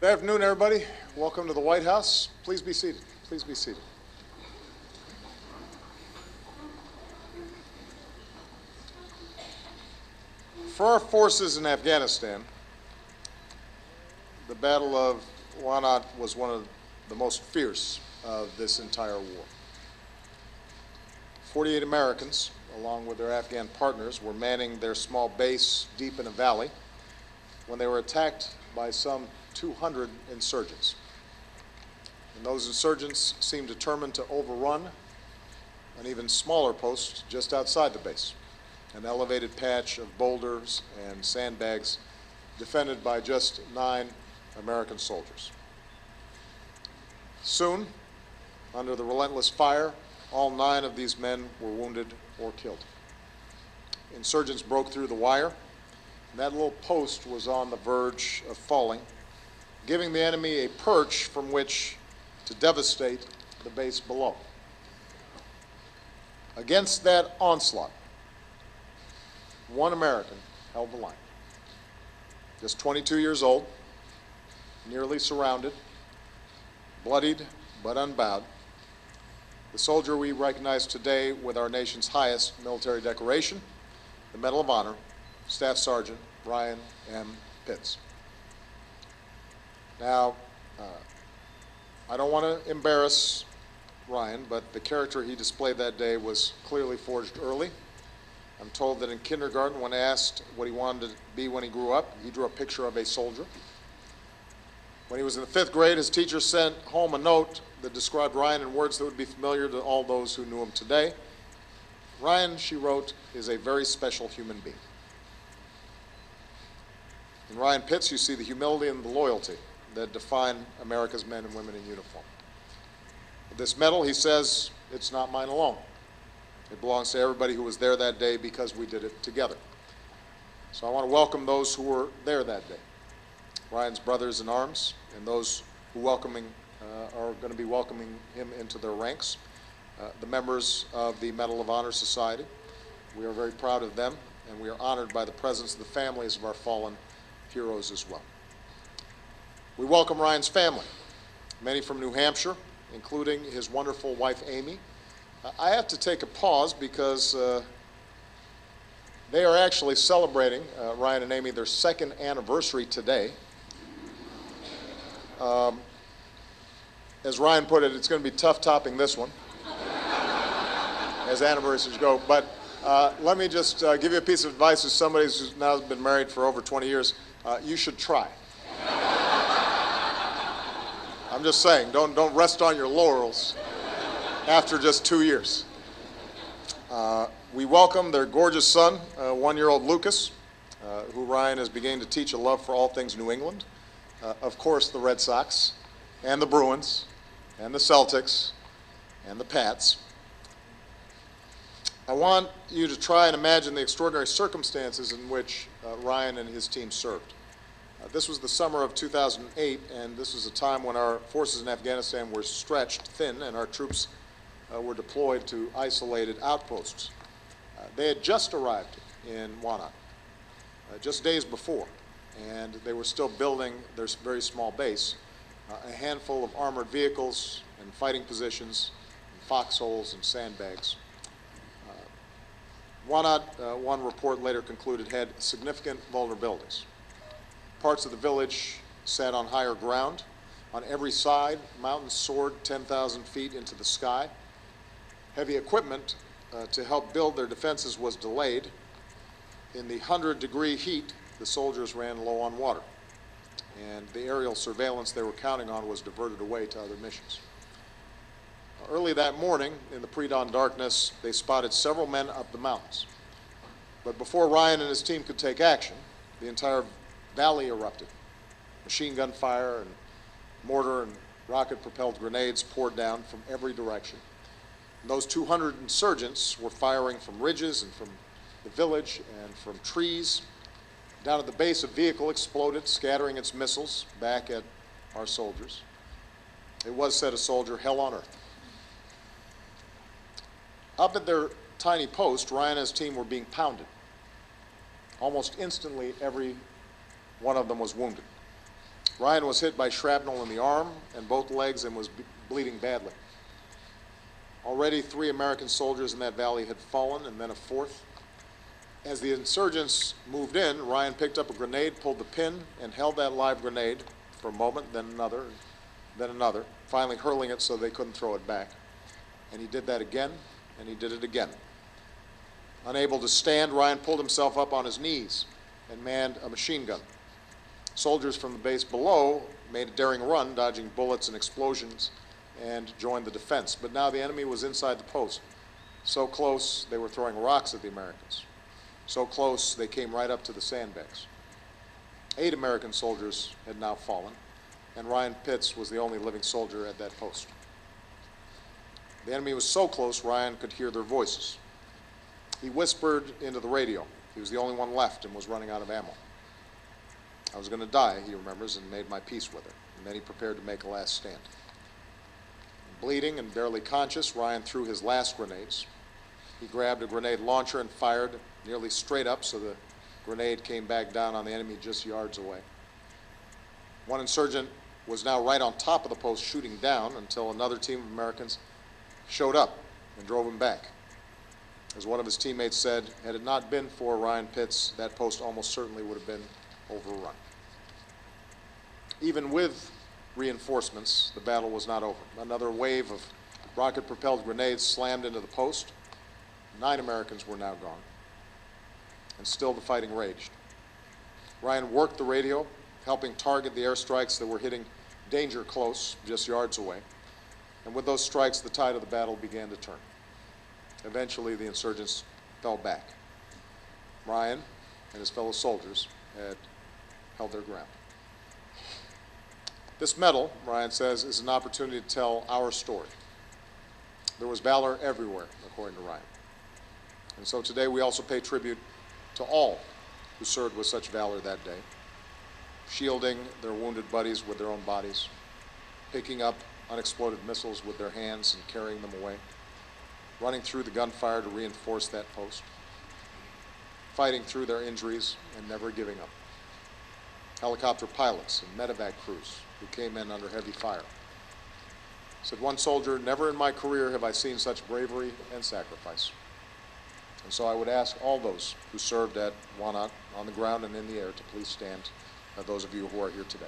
Good afternoon, everybody. Welcome to the White House. Please be seated. Please be seated. For our forces in Afghanistan, the Battle of Wanat was one of the most fierce of this entire war. 48 Americans, along with their Afghan partners, were manning their small base deep in a valley when they were attacked by some 200 insurgents. And those insurgents seemed determined to overrun an even smaller post just outside the base, an elevated patch of boulders and sandbags defended by just 9 American soldiers. Soon, under the relentless fire, all 9 of these men were wounded or killed. Insurgents broke through the wire, and that little post was on the verge of falling, giving the enemy a perch from which to devastate the base below. Against that onslaught, one American held the line. Just 22 years old, nearly surrounded, bloodied but unbowed, the soldier we recognize today with our nation's highest military decoration, the Medal of Honor, Staff Sergeant Ryan M. Pitts. Now, I don't want to embarrass Ryan, but the character he displayed that day was clearly forged early. I'm told that in kindergarten, when asked what he wanted to be when he grew up, he drew a picture of a soldier. When he was in the 5th grade, his teacher sent home a note that described Ryan in words that would be familiar to all those who knew him today. Ryan, she wrote, is a very special human being. In Ryan Pitts, you see the humility and the loyalty that define America's men and women in uniform. With this medal, he says, it's not mine alone. It belongs to everybody who was there that day because we did it together. So I want to welcome those who were there that day. Ryan's brothers in arms and those who are going to be welcoming him into their ranks, the members of the Medal of Honor Society. We are very proud of them, and we are honored by the presence of the families of our fallen heroes as well. We welcome Ryan's family, many from New Hampshire, including his wonderful wife, Amy. I have to take a pause because they are actually celebrating, Ryan and Amy, their 2nd anniversary today. As Ryan put it, it's going to be tough topping this one, as anniversaries go. But let me just give you a piece of advice as somebody who's now been married for over 20 years. You should try. I'm just saying, don't rest on your laurels after just 2 years. We welcome their gorgeous son, 1-year-old Lucas, who Ryan is beginning to teach a love for all things New England. Of course, the Red Sox, and the Bruins, and the Celtics, and the Pats. I want you to try and imagine the extraordinary circumstances in which Ryan and his team served. This was the summer of 2008, and this was a time when our forces in Afghanistan were stretched thin and our troops were deployed to isolated outposts. They had just arrived in Wanat, just days before, and they were still building their very small base, a handful of armored vehicles and fighting positions, and foxholes and sandbags. Wanat, one report later concluded, had significant vulnerabilities. Parts of the village sat on higher ground. On every side, mountains soared 10,000 feet into the sky. Heavy equipment to help build their defenses was delayed. In the 100-degree heat, the soldiers ran low on water, and the aerial surveillance they were counting on was diverted away to other missions. Early that morning, in the pre-dawn darkness, they spotted several men up the mountains. But before Ryan and his team could take action, the entire valley erupted. Machine gun fire and mortar and rocket-propelled grenades poured down from every direction. And those 200 insurgents were firing from ridges and from the village and from trees. Down at the base, a vehicle exploded, scattering its missiles back at our soldiers. It was, said a soldier, hell on earth. Up at their tiny post, Ryan and his team were being pounded. Almost instantly, every one of them was wounded. Ryan was hit by shrapnel in the arm and both legs and was bleeding badly. Already 3 American soldiers in that valley had fallen, and then a 4th. As the insurgents moved in, Ryan picked up a grenade, pulled the pin, and held that live grenade for a moment, then another, finally hurling it so they couldn't throw it back. And he did that again, and he did it again. Unable to stand, Ryan pulled himself up on his knees and manned a machine gun. Soldiers from the base below made a daring run, dodging bullets and explosions, and joined the defense. But now the enemy was inside the post. So close, they were throwing rocks at the Americans. So close, they came right up to the sandbags. 8 American soldiers had now fallen, and Ryan Pitts was the only living soldier at that post. The enemy was so close, Ryan could hear their voices. He whispered into the radio. He was the only one left and was running out of ammo. I was going to die, he remembers, and made my peace with it. And then he prepared to make a last stand. Bleeding and barely conscious, Ryan threw his last grenades. He grabbed a grenade launcher and fired nearly straight up so the grenade came back down on the enemy just yards away. One insurgent was now right on top of the post shooting down until another team of Americans showed up and drove him back. As one of his teammates said, had it not been for Ryan Pitts, that post almost certainly would have been overrun. Even with reinforcements, the battle was not over. Another wave of rocket-propelled grenades slammed into the post. 9 Americans were now gone, and still the fighting raged. Ryan worked the radio, helping target the airstrikes that were hitting danger close, just yards away. And with those strikes, the tide of the battle began to turn. Eventually, the insurgents fell back. Ryan and his fellow soldiers had held their ground. This medal, Ryan says, is an opportunity to tell our story. There was valor everywhere, according to Ryan. And so today we also pay tribute to all who served with such valor that day, shielding their wounded buddies with their own bodies, picking up unexploded missiles with their hands and carrying them away, running through the gunfire to reinforce that post, fighting through their injuries and never giving up. Helicopter pilots and medevac crews who came in under heavy fire. Said one soldier, "Never in my career have I seen such bravery and sacrifice." And so I would ask all those who served at Wanat on the ground and in the air to please stand, those of you who are here today.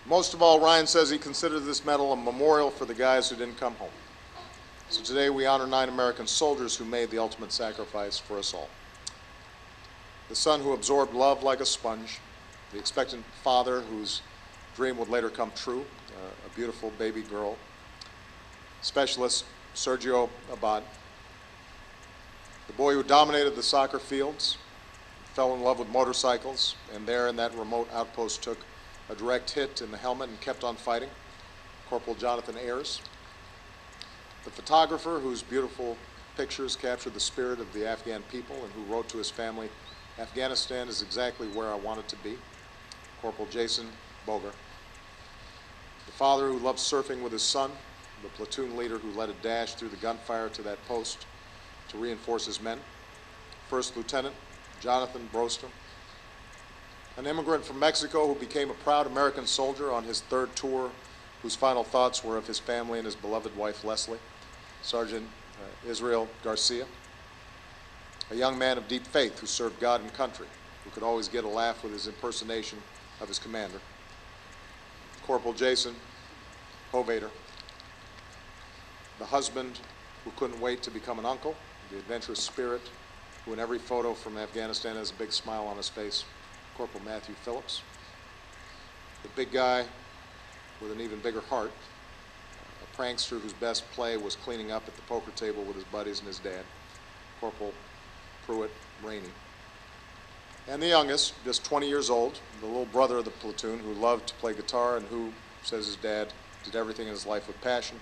Most of all, Ryan says he considers this medal a memorial for the guys who didn't come home. So today we honor 9 American soldiers who made the ultimate sacrifice for us all. The son who absorbed love like a sponge, the expectant father whose dream would later come true, a beautiful baby girl, specialist Sergio Abad, the boy who dominated the soccer fields, fell in love with motorcycles, and there in that remote outpost took a direct hit in the helmet and kept on fighting, Corporal Jonathan Ayers. The photographer whose beautiful pictures captured the spirit of the Afghan people and who wrote to his family, "Afghanistan is exactly where I want it to be," Corporal Jason Boger. The father who loved surfing with his son, the platoon leader who led a dash through the gunfire to that post to reinforce his men, First Lieutenant Jonathan Brostrom. An immigrant from Mexico who became a proud American soldier on his 3rd tour, whose final thoughts were of his family and his beloved wife, Leslie, Sergeant Israel Garcia. A young man of deep faith who served God and country, who could always get a laugh with his impersonation of his commander, Corporal Jason Hovader. The husband who couldn't wait to become an uncle, the adventurous spirit who in every photo from Afghanistan has a big smile on his face, Corporal Matthew Phillips. The big guy with an even bigger heart, a prankster whose best play was cleaning up at the poker table with his buddies and his dad, Corporal Pruitt Rainey. And the youngest, just 20 years old, the little brother of the platoon who loved to play guitar and who says his dad did everything in his life with passion.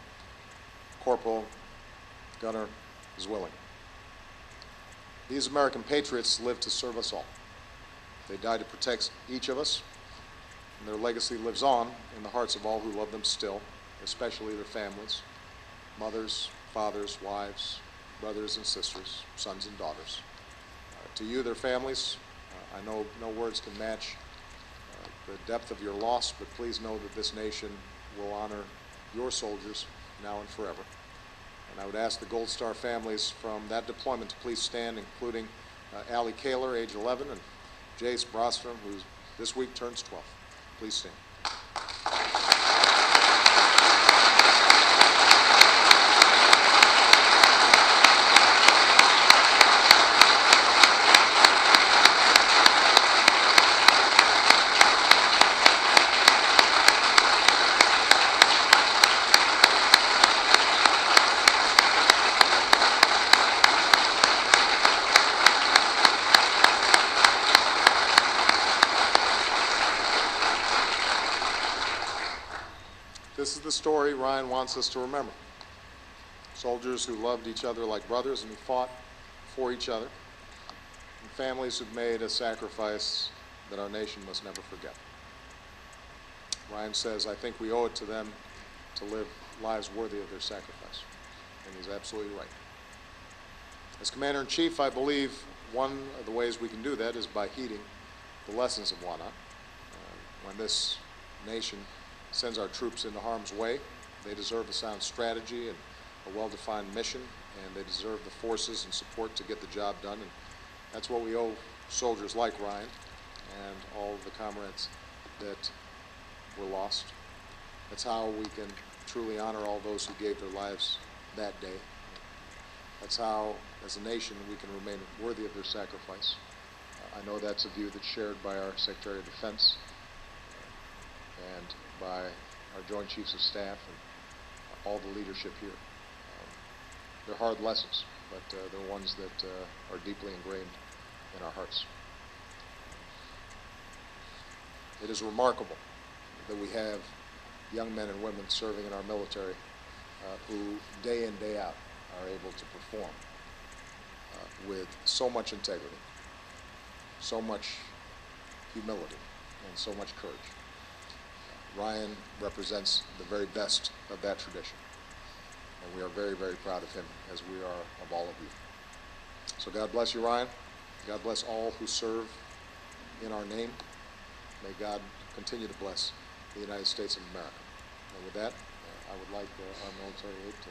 Corporal Gunnar Zwilling. These American patriots lived to serve us all. They died to protect each of us, and their legacy lives on in the hearts of all who love them still, especially their families, mothers, fathers, wives, brothers and sisters, sons and daughters. To you, their families, I know no words can match the depth of your loss, but please know that this nation will honor your soldiers now and forever. And I would ask the Gold Star families from that deployment to please stand, including Allie Kaler, age 11, and Jace Brostrom, who this week turns 12. Please stand. This is the story Ryan wants us to remember. Soldiers who loved each other like brothers and who fought for each other, and families who've made a sacrifice that our nation must never forget. Ryan says, I think we owe it to them to live lives worthy of their sacrifice, and he's absolutely right. As Commander-in-Chief, I believe one of the ways we can do that is by heeding the lessons of Wanat. When this nation sends our troops into harm's way, they deserve a sound strategy and a well-defined mission, and they deserve the forces and support to get the job done. And that's what we owe soldiers like Ryan and all of the comrades that were lost. That's how we can truly honor all those who gave their lives that day. That's how, as a nation, we can remain worthy of their sacrifice. I know that's a view that's shared by our Secretary of Defense and by our Joint Chiefs of Staff and all the leadership here. They're hard lessons, but they're ones that are deeply ingrained in our hearts. It is remarkable that we have young men and women serving in our military who day in, day out are able to perform with so much integrity, so much humility, and so much courage. Ryan represents the very best of that tradition, and we are very, very proud of him, as we are of all of you. So God bless you, Ryan. God bless all who serve in our name. May God continue to bless the United States of America. And with that, I would like our military aide to